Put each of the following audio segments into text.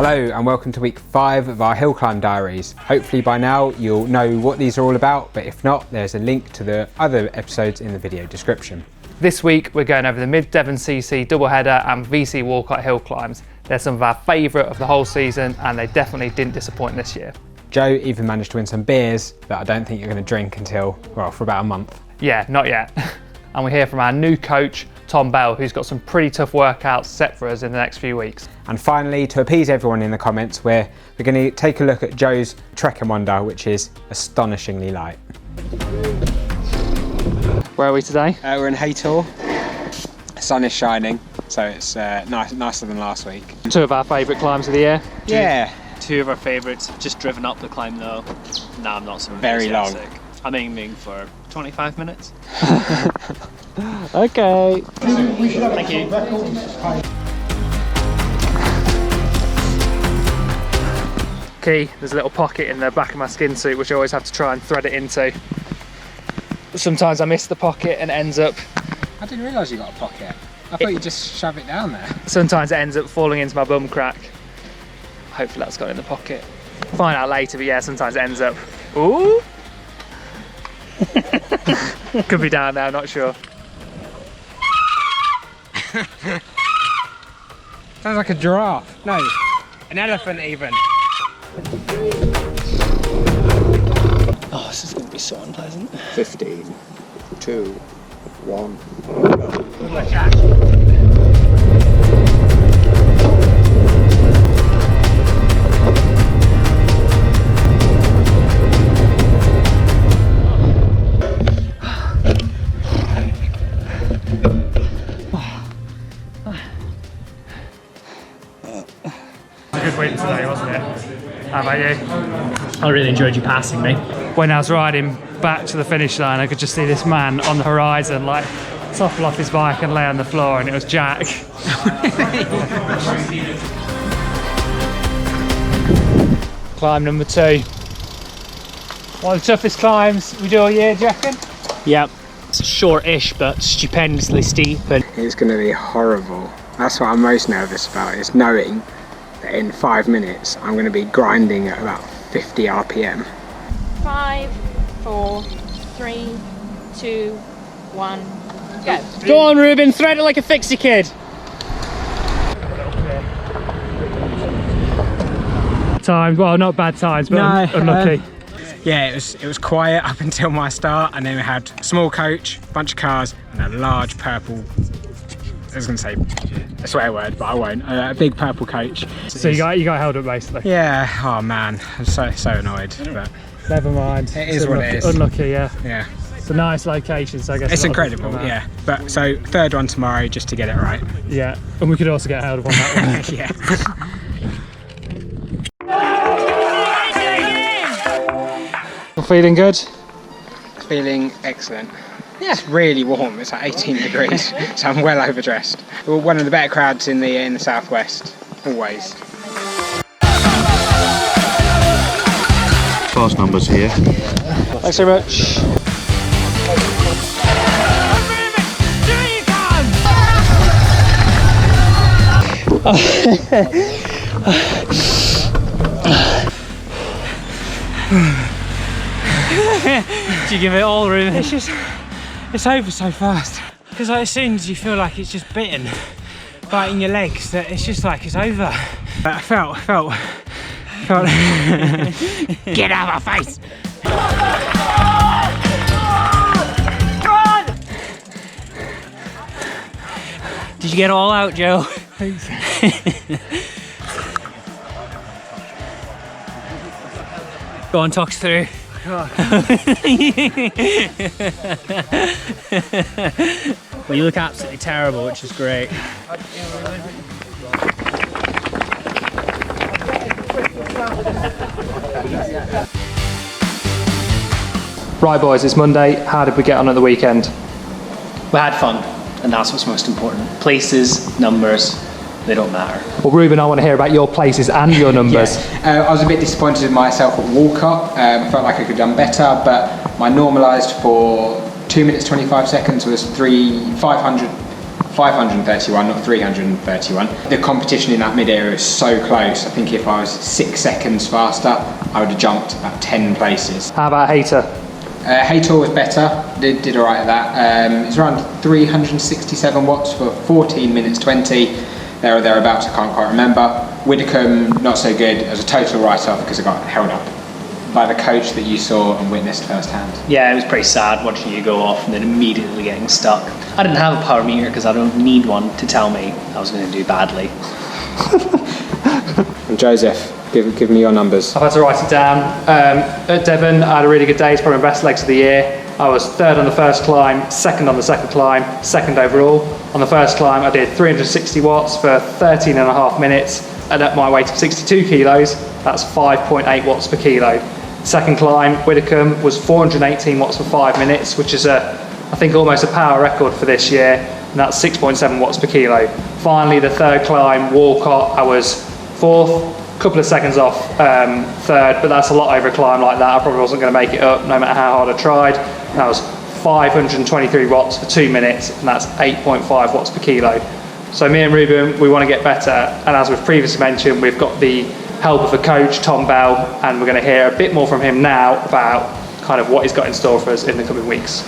Hello and welcome to week 5 of our hill climb diaries. Hopefully by now you'll know what these are all about, but if not, there's a link to the other episodes in the video description. This week we're going over the Mid Devon CC doubleheader and VC Walcott hill climbs. They're some of our favourite of the whole season and they definitely didn't disappoint this year. Joe even managed to win some beers that I don't think you're going to drink until, well, for about a month. Yeah, not yet. And we hear from our new coach, Tom Bell, who's got some pretty tough workouts set for us in the next few weeks. And finally, to appease everyone in the comments, we're going to take a look at Joe's Trek and Wonder, which is astonishingly light. Where are we today? We're in Haytor. The sun is shining, so it's nicer than last week. 2 of our favourite climbs of the year. Yeah. 2 of our favourites. Just driven up the climb though. No, I'm not so Very long. I'm aiming for 25 minutes. Okay. Thank you. Key, there's a little pocket in the back of my skin suit which I always have to try and thread it into. Sometimes I miss the pocket and it ends up... I didn't realise you got a pocket. I thought you just shove it down there. Sometimes it ends up falling into my bum crack. Hopefully that's got in the pocket. Find out later, but yeah, sometimes it ends up... Ooh! Could be down now, not sure. Sounds like a giraffe. No, an elephant even. Oh, this is going to be so unpleasant. 15, 2, 1. A good win today, wasn't it? How about you? I really enjoyed you passing me. When I was riding back to the finish line, I could just see this man on the horizon, like, topple off his bike and lay on the floor, and it was Jack. Climb number 2. One of the toughest climbs we do all year, do you reckon? Yep. It's short-ish but stupendously steep. And It's going to be horrible. That's what I'm most nervous about, is knowing that in 5 minutes I'm going to be grinding at about 50 RPM. 5, 4, 3, 2, 1, go. go on, Ruben, thread it like a fixie kid. Times, well, not bad times, but unlucky. Yeah, it was quiet up until my start, and then we had a small coach, bunch of cars, and a large purple, I was going to say a swear word, but I won't, a big purple coach. So you got held up basically. Yeah, oh man, I'm so annoyed, but Never mind. it is what it is. Unlucky, yeah. Yeah, It's a nice location, so I guess it's a lot of people incredible, come out. yeah. But so 3rd one tomorrow just to get it right. Yeah, and we could also get held up on that one. Yeah. Feeling good? Feeling excellent. Yeah. It's really warm. It's like 18 degrees, so I'm well overdressed. We're one of the better crowds in the southwest, always. Fast numbers here. Thanks very much. Do you give it all, Ruben? It's over so fast, because like, as soon as you feel like it's just biting your legs, that it's just like it's over. But I felt get out of my face. Did you get it all out, Joe? Go on, talk us through. Well, you look absolutely terrible, which is great. Right boys, it's Monday. How did we get on at the weekend? We had fun, and that's what's most important. Places, numbers, they don't matter. Well, Ruben, I want to hear about your places and your numbers. I was a bit disappointed with myself at Walcott. I felt like I could have done better, but my normalised for 2 minutes 25 seconds was 500 531, not 331. The competition in that mid-area is so close. I think if I was 6 seconds faster, I would have jumped about 10 places. How about Hayter? Haytor was better, did all right at that. It's around 367 watts for 14 minutes 20, there or thereabouts, I can't quite remember. Widdicombe, not so good, as a total write-off because I got held up by the coach that you saw and witnessed firsthand. Yeah, it was pretty sad watching you go off and then immediately getting stuck. I didn't have a power meter because I don't need one to tell me I was going to do badly. And Joseph, give me your numbers. I've had to write it down. At Devon, I had a really good day. It's probably my best legs of the year. I was third on the first climb, second on the second climb, second overall. On the first climb, I did 360 watts for 13 and a half minutes. And at my weight of 62 kilos, that's 5.8 watts per kilo. Second climb, Widdicombe, was 418 watts for 5 minutes, which is I think almost a power record for this year, and that's 6.7 watts per kilo. Finally, the third climb, Walcott, I was fourth, a couple of seconds off third, but that's a lot over a climb like that. I probably wasn't going to make it up no matter how hard I tried. And that was 523 watts for 2 minutes, and that's 8.5 watts per kilo. So me and Ruben, we want to get better, and as we've previously mentioned, we've got the help of a coach, Tom Bell, and we're going to hear a bit more from him now about kind of what he's got in store for us in the coming weeks.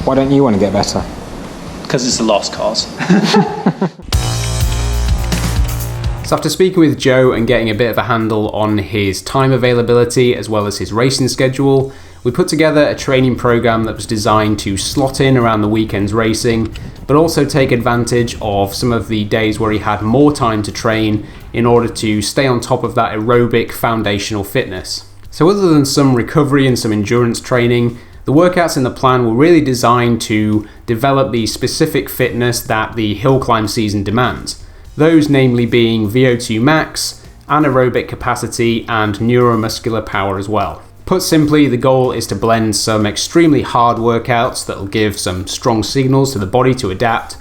Why don't you want to get better? Because it's a lost cause. So after speaking with Joe and getting a bit of a handle on his time availability as well as his racing schedule, we put together a training program that was designed to slot in around the weekend's racing, but also take advantage of some of the days where he had more time to train in order to stay on top of that aerobic foundational fitness. So other than some recovery and some endurance training, the workouts in the plan were really designed to develop the specific fitness that the hill climb season demands. Those namely being VO2 max, anaerobic capacity and neuromuscular power as well. Put simply, the goal is to blend some extremely hard workouts that will give some strong signals to the body to adapt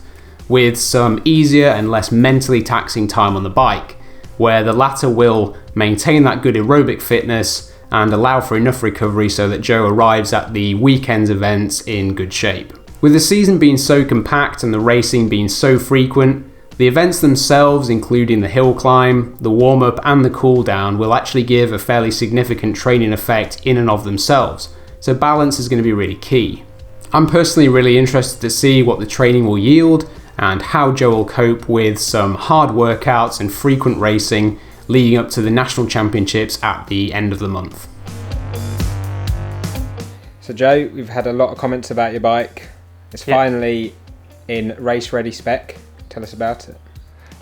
with some easier and less mentally taxing time on the bike, where the latter will maintain that good aerobic fitness and allow for enough recovery so that Joe arrives at the weekend's events in good shape. With the season being so compact and the racing being so frequent, the events themselves, including the hill climb, the warm-up and the cool-down, will actually give a fairly significant training effect in and of themselves, so balance is going to be really key. I'm personally really interested to see what the training will yield and how Joe will cope with some hard workouts and frequent racing leading up to the National Championships at the end of the month. So Joe, we've had a lot of comments about your bike. It's finally in race-ready spec. Tell us about it.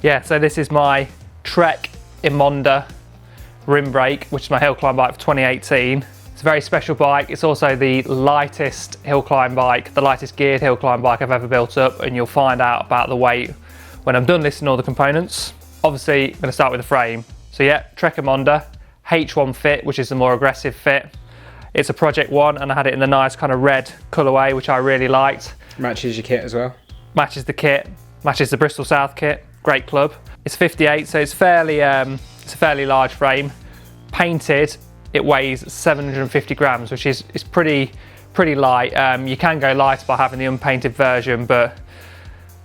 Yeah, so this is my Trek Emonda rim brake, which is my hill climb bike for 2018. It's a very special bike. It's also the lightest hill climb bike, the lightest geared hill climb bike I've ever built up, and you'll find out about the weight when I'm done listing all the components. Obviously, I'm going to start with the frame. So yeah, Trek Emonda, H1 fit, which is the more aggressive fit. It's a Project One, and I had it in the nice kind of red colourway, which I really liked. Matches your kit as well? Matches the kit. Matches the Bristol South kit, great club. It's 58, so it's it's a fairly large frame. Painted, it weighs 750 grams, which is pretty light. You can go lighter by having the unpainted version, but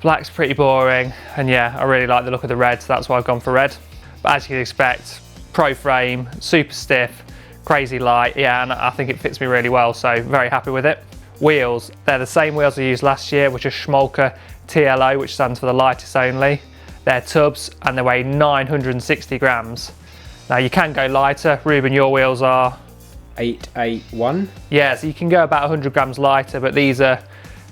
black's pretty boring. And yeah, I really like the look of the red, so that's why I've gone for red. But as you'd expect, pro frame, super stiff, crazy light. Yeah, and I think it fits me really well, so very happy with it. Wheels, they're the same wheels I used last year, which are Schmolke TLO, which stands for the lightest only. They're tubs and they weigh 960 grams. Now you can go lighter. Ruben, your wheels are 881. Yeah, so you can go about 100 grams lighter, but they're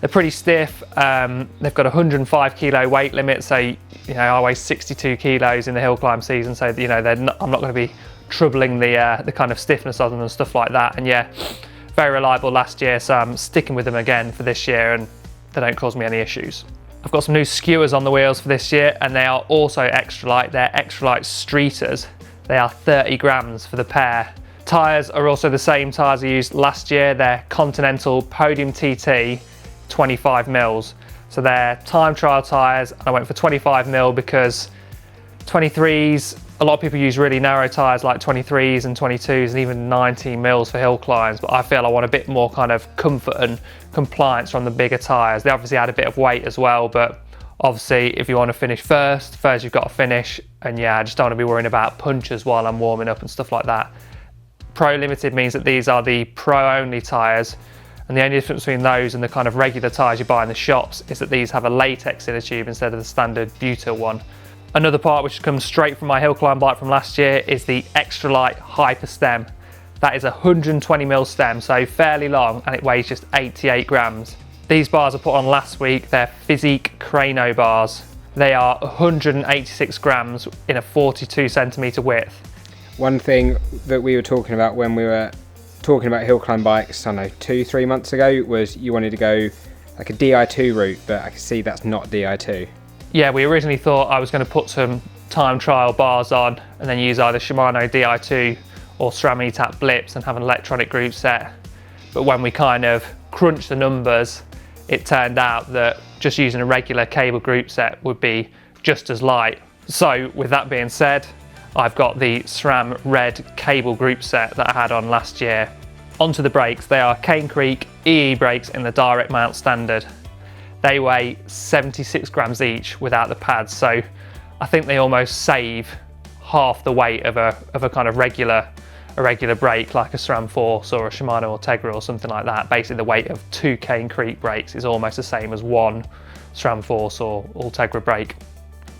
pretty stiff. They've got a 105 kilo weight limit, so I weigh 62 kilos in the hill climb season, so I'm not going to be troubling the kind of stiffness of them and stuff like that. And yeah, very reliable last year, so I'm sticking with them again for this year, and they don't cause me any issues. I've got some new skewers on the wheels for this year, and they are also extra light. They're extra light streeters. They are 30 grams for the pair. Tyres are also the same tyres I used last year. They're Continental Podium TT 25 mils. So they're time trial tyres, and I went for 25 mil because 23s, A lot of people use really narrow tyres like 23s and 22s and even 19 mils for hill climbs, but I feel I want a bit more kind of comfort and compliance from the bigger tyres. They obviously add a bit of weight as well, but obviously if you want to finish first you've got to finish, and yeah, I just don't want to be worrying about punches while I'm warming up and stuff like that. Pro Limited means that these are the pro only tyres, and the only difference between those and the kind of regular tyres you buy in the shops is that these have a latex inner tube instead of the standard butyl one. Another part which comes straight from my hill climb bike from last year is the Extra Light Hyper Stem. That is a 120mm stem, so fairly long, and it weighs just 88 grams. These bars I put on last week, they're Physique Crano bars. They are 186 grams in a 42 centimetre width. One thing that we were talking about when we were talking about hill climb bikes, I don't know, 2-3 months ago, was you wanted to go like a Di2 route, but I can see that's not Di2. Yeah, we originally thought I was going to put some time trial bars on and then use either Shimano Di2 or SRAM ETAP blips and have an electronic group set. But when we kind of crunched the numbers, it turned out that just using a regular cable group set would be just as light. So with that being said, I've got the SRAM Red cable group set that I had on last year. Onto the brakes, they are Cane Creek EE brakes in the direct mount standard. They weigh 76 grams each without the pads, so I think they almost save half the weight of a kind of regular brake like a SRAM Force or a Shimano Ultegra or something like that. Basically the weight of 2 Cane Creek brakes is almost the same as 1 SRAM Force or Ultegra brake.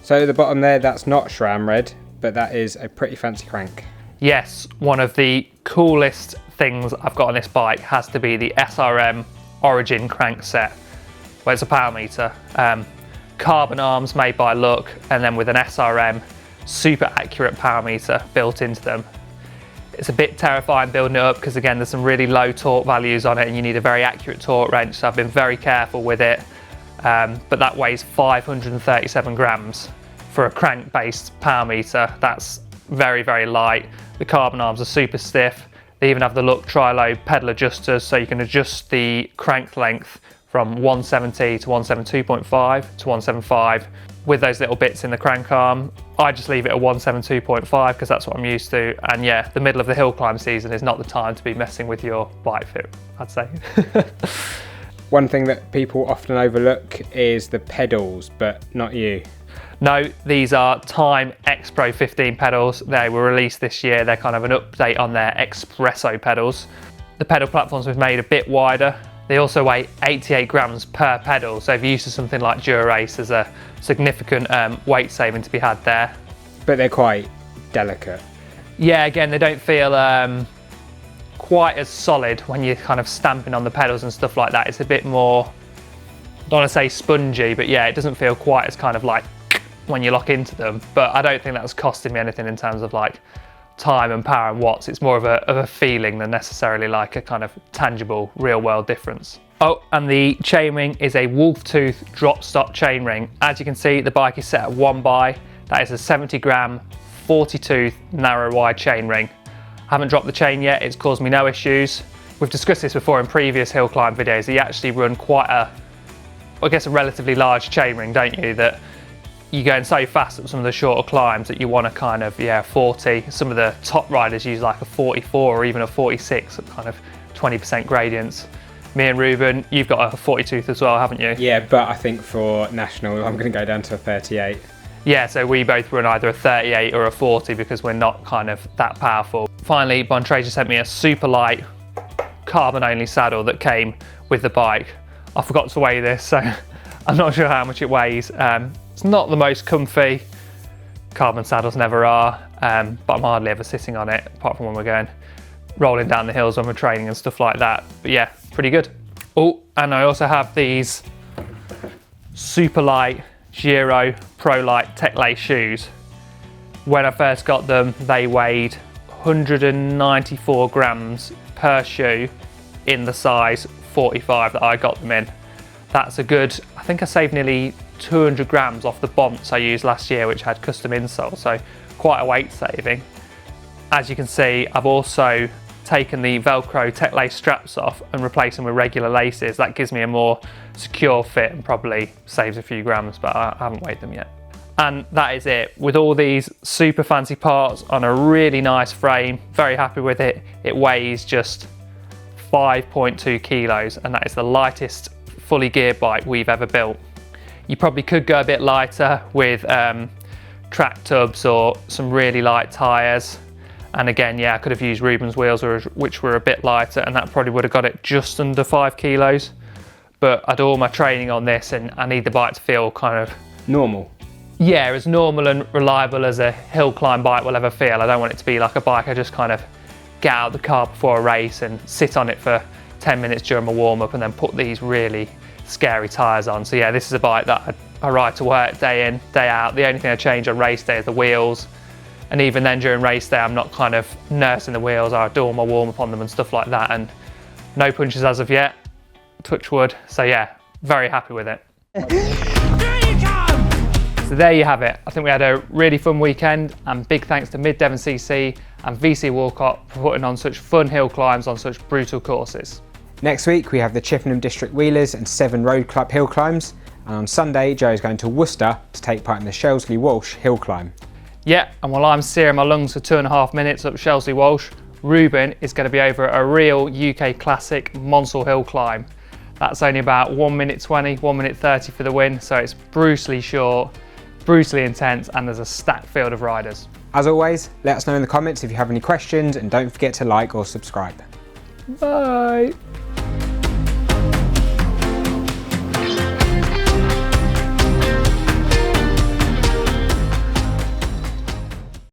So at the bottom there, that's not SRAM Red, but that is a pretty fancy crank. Yes, one of the coolest things I've got on this bike has to be the SRM Origin crank set. Well, it's a power meter, carbon arms made by Look, and then with an SRM super accurate power meter built into them. It's a bit terrifying building it up because again there's some really low torque values on it and you need a very accurate torque wrench, so I've been very careful with it, but that weighs 537 grams for a crank based power meter. That's very, very light. The carbon arms are super stiff. They even have the Look tri-lobe pedal adjusters, so you can adjust the crank length from 170 to 172.5 to 175 with those little bits in the crank arm. I just leave it at 172.5 because that's what I'm used to, and yeah, the middle of the hill climb season is not the time to be messing with your bike fit, I'd say. One thing that people often overlook is the pedals, but not you. No, these are Time X Pro 15 pedals. They were released this year. They're kind of an update on their Espresso pedals. The pedal platforms we've made a bit wider. They also weigh 88 grams per pedal, so if you're used to something like Dura-Ace, there's a significant weight saving to be had there. But they're quite delicate. Yeah, again, they don't feel quite as solid when you're kind of stamping on the pedals and stuff like that. It's a bit more, I don't want to say spongy, but yeah, it doesn't feel quite as kind of like when you lock into them. But I don't think that's costing me anything in terms of like time and power and watts. It's more of a feeling than necessarily like a kind of tangible real world difference. Oh, and the chainring is a Wolftooth drop stop chainring. As you can see, the bike is set at 1x. That is a 70 gram 40 tooth narrow wide chainring. I haven't dropped the chain yet, it's caused me no issues. We've discussed this before in previous hill climb videos. You actually run quite a relatively large chainring, don't you? That you're going so fast at some of the shorter climbs that you want to kind of, 40. Some of the top riders use like a 44 or even a 46 at kind of 20% gradients. Me and Ruben, you've got a 40 tooth as well, haven't you? Yeah, but I think for national, I'm going to go down to a 38. Yeah, so we both run either a 38 or a 40 because we're not kind of that powerful. Finally, Bontrager sent me a super light carbon only saddle that came with the bike. I forgot to weigh this, so I'm not sure how much it weighs. It's not the most comfy, carbon saddles never are, but I'm hardly ever sitting on it, apart from when we're going rolling down the hills when we're training and stuff like that. But yeah, pretty good. Oh, and I also have these super light Giro Pro Light Tech Lace shoes. When I first got them, they weighed 194 grams per shoe in the size 45 that I got them in. That's a good, I think I saved nearly 200 grams off the Bonts I used last year, which had custom insoles, so quite a weight saving. As you can see, I've also taken the Velcro Tech Lace straps off and replaced them with regular laces. That gives me a more secure fit and probably saves a few grams, but I haven't weighed them yet. And that is it. With all these super fancy parts on a really nice frame, very happy with it. It weighs just 5.2 kilos, and that is the lightest fully geared bike we've ever built. You probably could go a bit lighter with track tubs or some really light tyres. And again, yeah, I could have used Rubens wheels, which were a bit lighter, and that probably would have got it just under 5 kilos. But I do all my training on this, and I need the bike to feel kind of Normal. yeah, as normal and reliable as a hill climb bike will ever feel. I don't want it to be like a bike I just kind of get out of the car before a race and sit on it for 10 minutes during my warm-up and then put these really scary tyres on. So yeah, this is a bike that I ride to work day in, day out. The only thing I change on race day is the wheels. And even then during race day, I'm not kind of nursing the wheels. I do all my warm-up on them and stuff like that. And no punches as of yet, touch wood. So yeah, very happy with it. So there you have it. I think we had a really fun weekend, and big thanks to Mid Devon CC and VC Walcott for putting on such fun hill climbs on such brutal courses. Next week we have the Chippenham District Wheelers and Severn Road Club hill climbs, and on Sunday Joe's going to Worcester to take part in the Shelsley Walsh hill climb. Yeah, and while I'm searing my lungs for 2.5 minutes up Shelsley Walsh, Ruben is going to be over a real UK classic Monsall hill climb. That's only about 1 minute 20, 1 minute 30 for the win, so it's brutally short, brutally intense, and there's a stacked field of riders. As always, let us know in the comments if you have any questions, and don't forget to like or subscribe. Bye!